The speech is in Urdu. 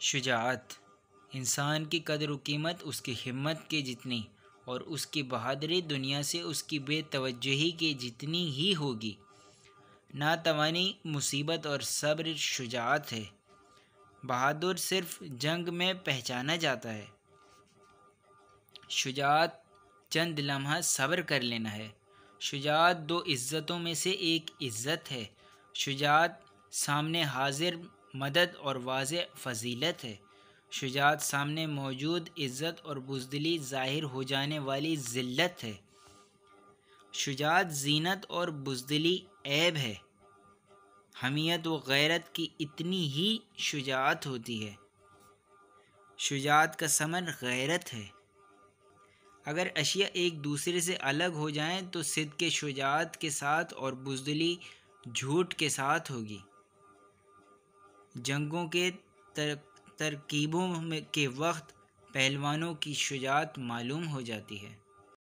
شجاعت انسان کی قدر و قیمت اس کی ہمت کے جتنی اور اس کی بہادری دنیا سے اس کی بے توجہی کے جتنی ہی ہوگی۔ ناتوانی مصیبت اور صبر شجاعت ہے۔ بہادر صرف جنگ میں پہچانا جاتا ہے۔ شجاعت چند لمحہ صبر کر لینا ہے۔ شجاعت دو عزتوں میں سے ایک عزت ہے۔ شجاعت سامنے حاضر مدد اور واضح فضیلت ہے۔ شجاعت سامنے موجود عزت اور بزدلی ظاہر ہو جانے والی ذلت ہے۔ شجاعت زینت اور بزدلی عیب ہے۔ حمیت و غیرت کی اتنی ہی شجاعت ہوتی ہے۔ شجاعت کا ثمر غیرت ہے۔ اگر اشیاء ایک دوسرے سے الگ ہو جائیں تو صدق شجاعت کے ساتھ اور بزدلی جھوٹ کے ساتھ ہوگی۔ جنگوں کے ترکیبوں کے وقت پہلوانوں کی شجاعت معلوم ہو جاتی ہے۔